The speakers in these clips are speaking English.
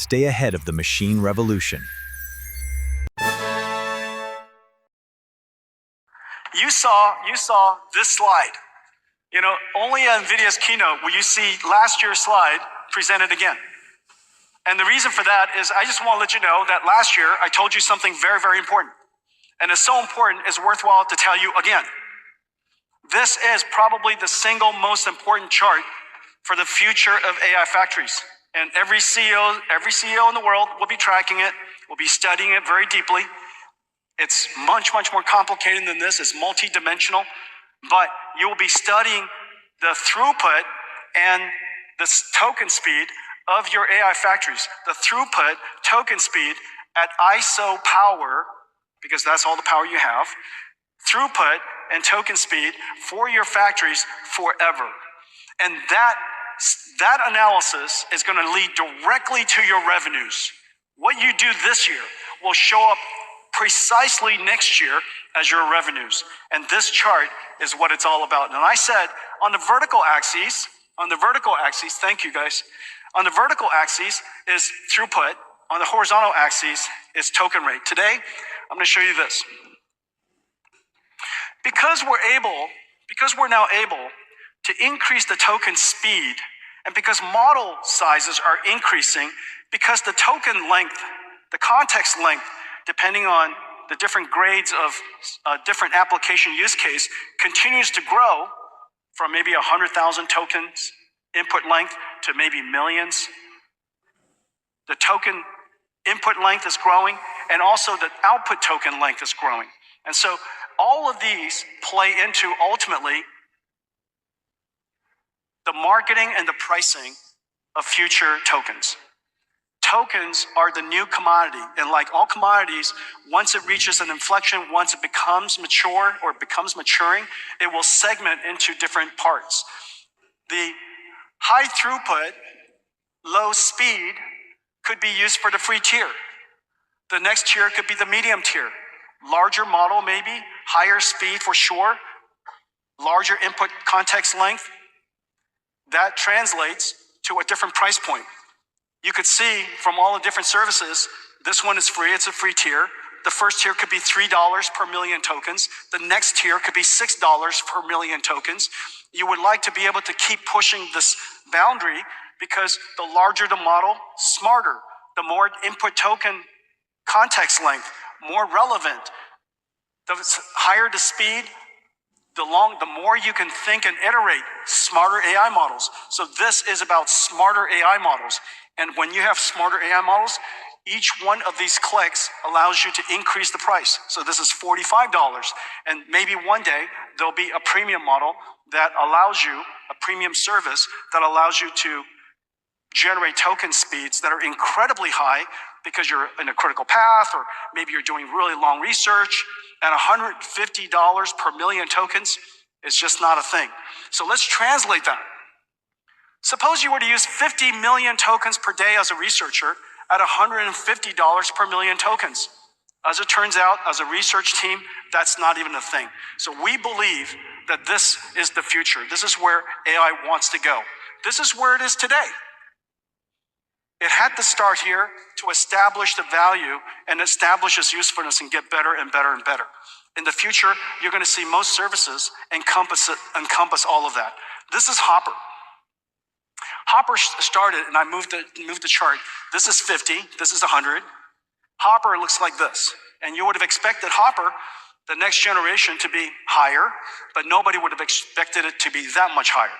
stay ahead of the machine revolution. You saw this slide. You know, only at NVIDIA's keynote will you see last year's slide presented again. And the reason for that is I just want to let you know that last year I told you something very, very important. And it's so important, it's worthwhile to tell you again. This is probably the single most important chart for the future of AI factories. And every CEO in the world will be tracking it, will be studying it very deeply. It's much, much more complicated than this. It's multi-dimensional. But you will be studying the throughput and the token speed of your AI factories. The throughput, token speed at ISO power, because that's all the power you have, throughput and token speed for your factories forever. And that analysis is going to lead directly to your revenues. What you do this year will show up precisely next year as your revenues. And this chart is what it's all about. And I said on the vertical axis, thank you guys. On the vertical axis is throughput. On the horizontal axis is token rate. Today, I'm going to show you this. Because we're now able to increase the token speed, and because model sizes are increasing, because the token length, the context length, depending on the different grades of different application use case, continues to grow from maybe 100,000 tokens input length to maybe millions. The token input length is growing, and also the output token length is growing. And so all of these play into, ultimately, the marketing and the pricing of future tokens. Tokens are the new commodity, and like all commodities, once it reaches an inflection, once it becomes mature or becomes maturing, it will segment into different parts. The high throughput, low speed could be used for the free tier. The next tier could be the medium tier. Larger model maybe, higher speed for sure, larger input context length. That translates to a different price point. You could see from all the different services, this one is free, it's a free tier. The first tier could be $3 per million tokens. The next tier could be $6 per million tokens. You would like to be able to keep pushing this boundary because the larger the model, smarter. The more input token context length, more relevant. The higher the speed, the more you can think and iterate, smarter AI models. So this is about smarter AI models. And when you have smarter AI models, each one of these clicks allows you to increase the price. So this is $45. And maybe one day there'll be a premium model that allows you, a premium service that allows you to generate token speeds that are incredibly high because you're in a critical path, or maybe you're doing really long research, and $150 per million tokens is just not a thing. So let's translate that. Suppose you were to use 50 million tokens per day as a researcher at $150 per million tokens. As it turns out, as a research team, that's not even a thing. So we believe that this is the future. This is where AI wants to go. This is where it is today. It had to start here to establish the value and establish its usefulness and get better and better and better. In the future, you're going to see most services encompass all of that. This is Hopper. Hopper started, and I moved the chart. This is 50, this is 100. Hopper looks like this. And you would have expected Hopper, the next generation, to be higher, but nobody would have expected it to be that much higher.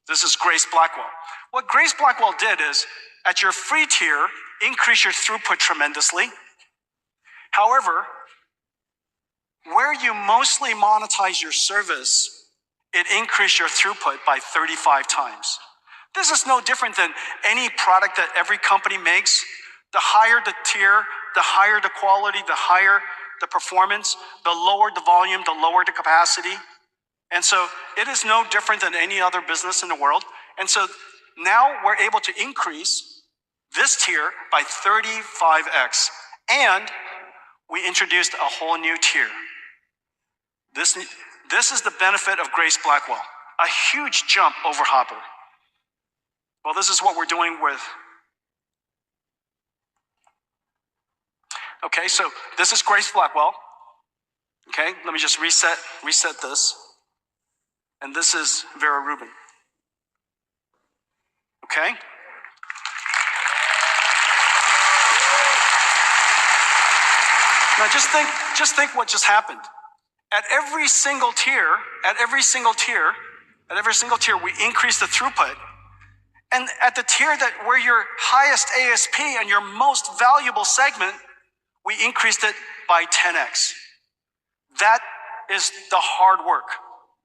This is Grace Blackwell. What Grace Blackwell did is, at your free tier, increase your throughput tremendously. However, where you mostly monetize your service, it increased your throughput by 35 times. This is no different than any product that every company makes. The higher the tier, the higher the quality, the higher the performance, the lower the volume, the lower the capacity. And so it is no different than any other business in the world. And so now we're able to increase this tier by 35x. And we introduced a whole new tier. This is the benefit of Grace Blackwell, a huge jump over Hopper. Well, this is what we're doing with Okay, so this is Grace Blackwell. Okay, let me just reset this. And this is Vera Rubin. Okay? Now just think what just happened. At every single tier, we increase the throughput. And at the tier where your highest ASP and your most valuable segment, we increased it by 10x. That is the hard work.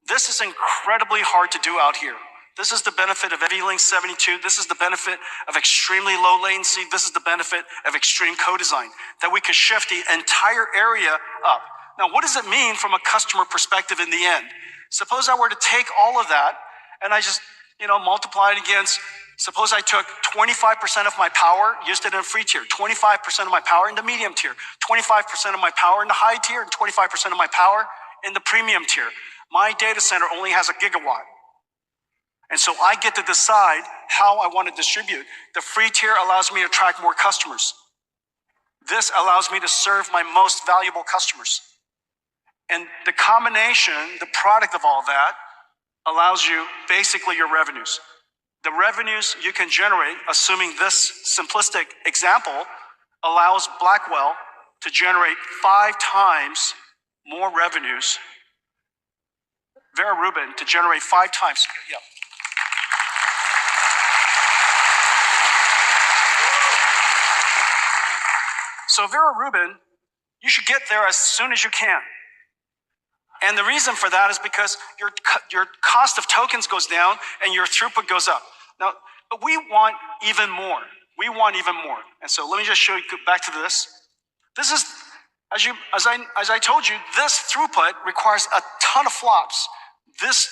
This is incredibly hard to do out here. This is the benefit of NVLink 72. This is the benefit of extremely low latency. This is the benefit of extreme co-design, that we could shift the entire area up. Now, what does it mean from a customer perspective in the end? Suppose I were to take all of that and I just, multiply it against, suppose I took 25% of my power, used it in a free tier, 25% of my power in the medium tier, 25% of my power in the high tier, and 25% of my power in the premium tier. My data center only has a gigawatt. And so I get to decide how I want to distribute. The free tier allows me to attract more customers. This allows me to serve my most valuable customers. And the combination, the product of all that, allows you basically your revenues. The revenues you can generate, assuming this simplistic example, allows Blackwell to generate 5 times more revenues. Vera Rubin to generate 5 times. Yeah. So Vera Rubin, you should get there as soon as you can. And the reason for that is because your cost of tokens goes down and your throughput goes up. Now, but we want even more. And so let me just show you back to this. This is, as I told you, this throughput requires a ton of flops. This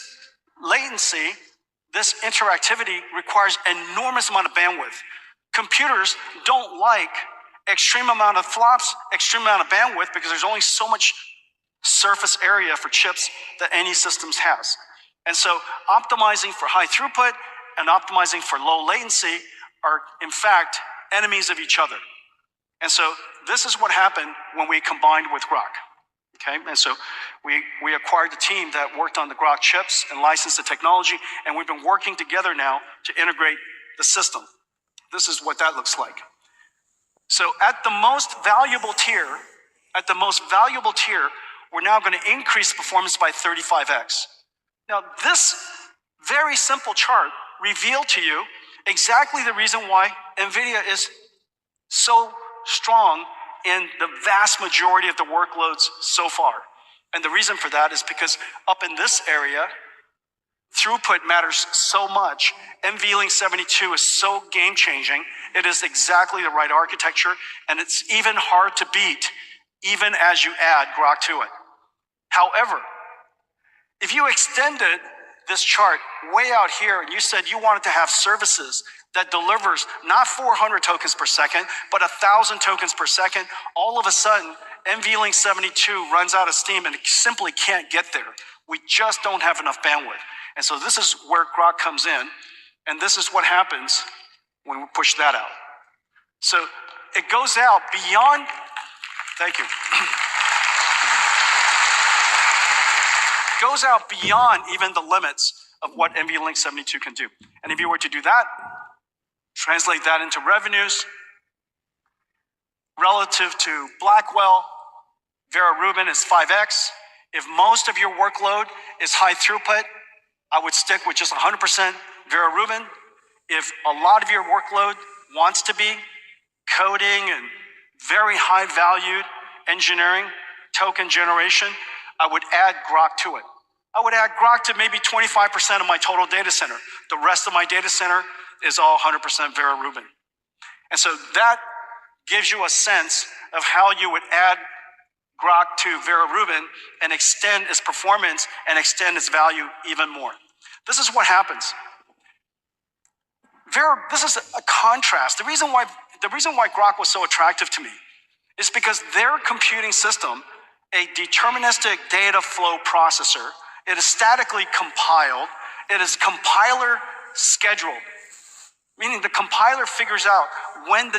latency, this interactivity requires enormous amount of bandwidth. Computers don't like extreme amount of flops, extreme amount of bandwidth, because there's only so much surface area for chips that any systems has. And so optimizing for high throughput and optimizing for low latency are in fact enemies of each other. And so this is what happened when we combined with Groq. Okay, and so we acquired the team that worked on the Groq chips and licensed the technology, and we've been working together now to integrate the system. This is what that looks like. So at the most valuable tier, we're now going to increase performance by 35x. Now, this very simple chart revealed to you exactly the reason why NVIDIA is so strong in the vast majority of the workloads so far. And the reason for that is because up in this area, throughput matters so much. NVLink 72 is so game-changing. It is exactly the right architecture, and it's even hard to beat, even as you add Groq to it. However, if you extended this chart way out here and you said you wanted to have services that delivers not 400 tokens per second, but 1,000 tokens per second, all of a sudden, NVLink 72 runs out of steam and it simply can't get there. We just don't have enough bandwidth. And so this is where Groq comes in, and this is what happens when we push that out. So it goes out beyond, thank you. Goes out beyond even the limits of what NVLink 72 can do. And if you were to do that, translate that into revenues, relative to Blackwell, Vera Rubin is 5x. If most of your workload is high throughput, I would stick with just 100% Vera Rubin. If a lot of your workload wants to be coding and very high valued engineering, token generation, I would add Groq to it. I would add Groq to maybe 25% of my total data center. The rest of my data center is all 100% Vera Rubin. And so that gives you a sense of how you would add Groq to Vera Rubin and extend its performance and extend its value even more. This is what happens. This is a contrast. The reason why Groq was so attractive to me is because their computing system, a deterministic data flow processor, it is statically compiled, it is compiler scheduled, meaning the compiler figures out when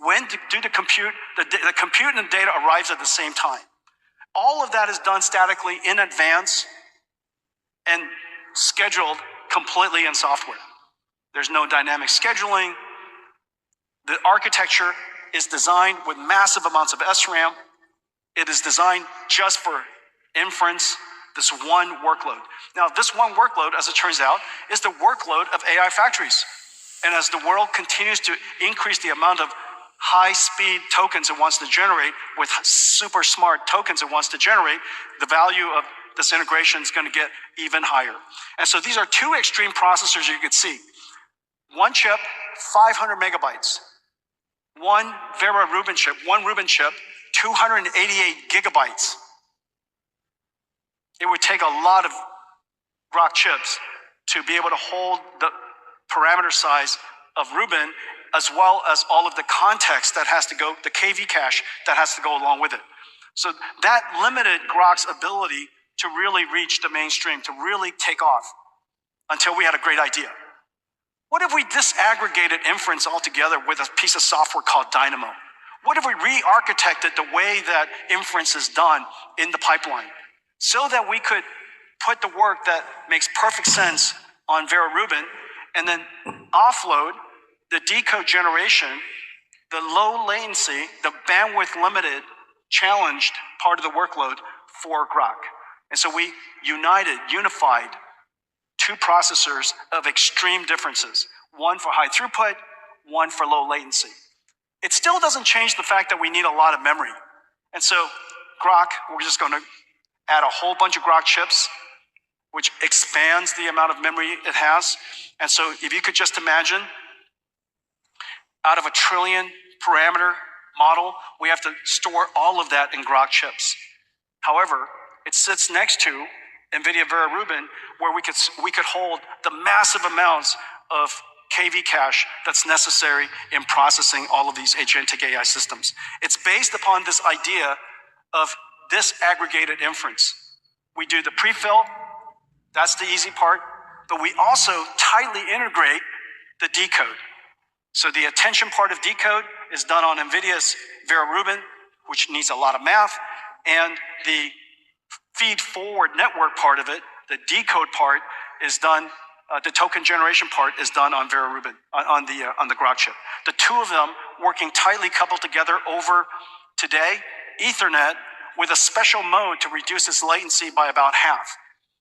When do the compute and the data arrives at the same time. All of that is done statically in advance and scheduled completely in software. There's no dynamic scheduling. The architecture is designed with massive amounts of SRAM. It is designed just for inference, this one workload. Now, this one workload, as it turns out, is the workload of AI factories. And as the world continues to increase the amount of high-speed tokens it wants to generate with super smart tokens it wants to generate, the value of this integration is going to get even higher. And so these are two extreme processors you can see. One chip, 500 megabytes. One Vera Rubin chip, 288 gigabytes. It would take a lot of Groq chips to be able to hold the parameter size of Rubin, as well as all of the context that has to go, the KV cache that has to go along with it. So that limited Groq's ability to really reach the mainstream, to really take off, until we had a great idea. What if we disaggregated inference altogether with a piece of software called Dynamo? What if we re-architected the way that inference is done in the pipeline so that we could put the work that makes perfect sense on Vera Rubin and then offload the decode generation, the low latency, the bandwidth limited, challenged part of the workload for Groq? And so we unified two processors of extreme differences, one for high throughput, one for low latency. It still doesn't change the fact that we need a lot of memory. And so Groq, we're just going to add a whole bunch of Groq chips, which expands the amount of memory it has. And so if you could just imagine, out of a trillion parameter model, we have to store all of that in Groq chips. However, it sits next to NVIDIA Vera Rubin, where we could hold the massive amounts of KV cache that's necessary in processing all of these agentic AI systems. It's based upon this idea of disaggregated inference. We do the prefill, that's the easy part, but we also tightly integrate the decode. So the attention part of decode is done on NVIDIA's Vera Rubin, which needs a lot of math, and the feed forward network part of it, the decode part, is done, the token generation part is done on Vera Rubin, on the Groq chip. The two of them working tightly coupled together over, today, Ethernet, with a special mode to reduce its latency by about half.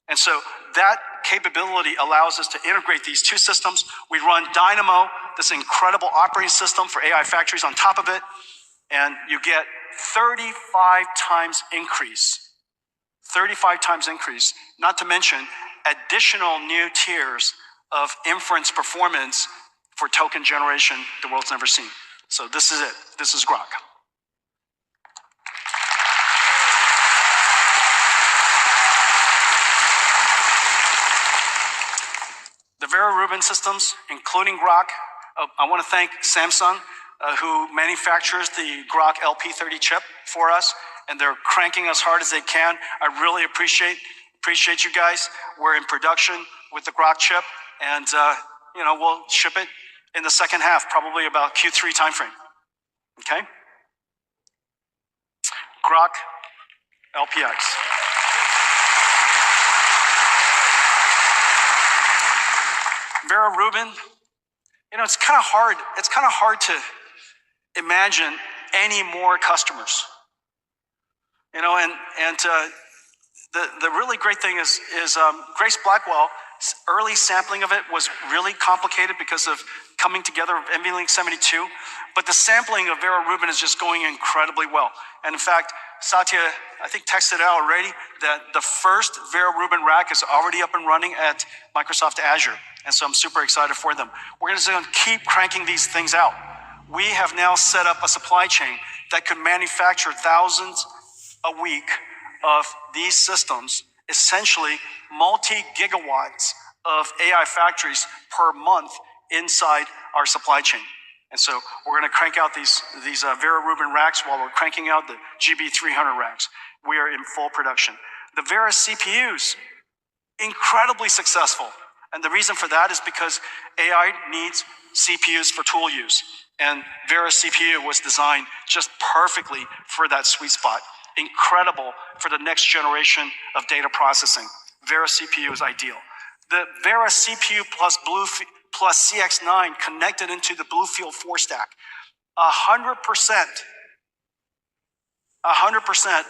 And so that capability allows us to integrate these two systems. We run Dynamo, this incredible operating system for AI factories on top of it, and you get 35 times increase. 35 times increase, not to mention additional new tiers of inference performance for token generation the world's never seen. So this is it. This is Groq. The Vera Rubin systems, including Groq, I want to thank Samsung, who manufactures the Groq LP30 chip for us, and they're cranking as hard as they can. I really appreciate you guys. We're in production with the Groq chip, and we'll ship it in the second half, probably about Q3 timeframe. Okay? Groq LPX. Vera Rubin, it's kind of hard. It's kind of hard to imagine any more customers. The really great thing is Grace Blackwell's early sampling of it was really complicated because of coming together of NVLink 72, but the sampling of Vera Rubin is just going incredibly well. And in fact, Satya, I think, texted out already that the first Vera Rubin rack is already up and running at Microsoft Azure. And so I'm super excited for them. We're going to keep cranking these things out. We have now set up a supply chain that could manufacture thousands a week of these systems, essentially multi-gigawatts of AI factories per month inside our supply chain. And so we're going to crank out these Vera Rubin racks while we're cranking out the GB300 racks. We are in full production. The Vera CPUs, incredibly successful. And the reason for that is because AI needs CPUs for tool use. And Vera CPU was designed just perfectly for that sweet spot. Incredible for the next generation of data processing. Vera CPU is ideal. The Vera CPU plus CX9 connected into the Bluefield 4 stack. 100%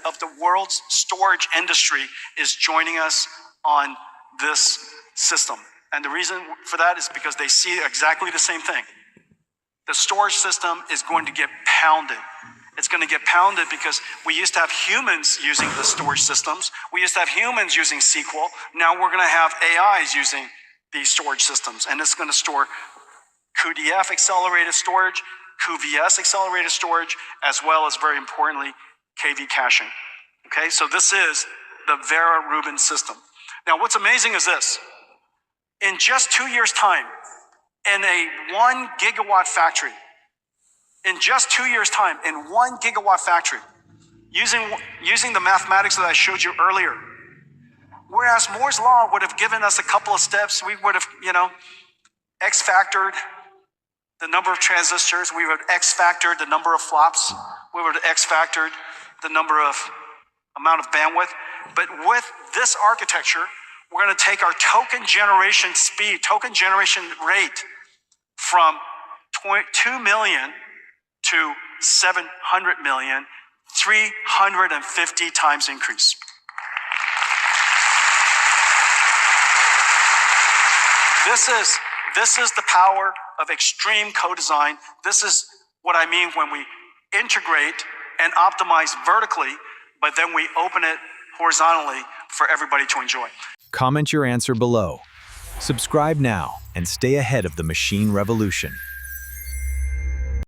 of the world's storage industry is joining us on this system. And the reason for that is because they see exactly the same thing. The storage system is going to get pounded. It's going to get pounded because we used to have humans using the storage systems. We used to have humans using SQL. Now we're going to have AIs using these storage systems. And it's going to store CUDA-X accelerated storage, QVS accelerated storage, as well as, very importantly, KV caching. Okay, so this is the Vera Rubin system. Now what's amazing is this. In just 2 years' time, in a 1 gigawatt factory, in just 2 years' time, in 1 gigawatt factory, using the mathematics that I showed you earlier, whereas Moore's law would have given us a couple of steps, we would have, X-factored the number of transistors, we would have X-factored the number of flops, we would have X-factored the amount of bandwidth. But with this architecture, we're going to take our token generation speed, token generation rate from 2 million to 700 million, 350 times increase. This is the power of extreme co-design. This is what I mean when we integrate and optimize vertically, but then we open it horizontally for everybody to enjoy. Comment your answer below. Subscribe now and stay ahead of the machine revolution.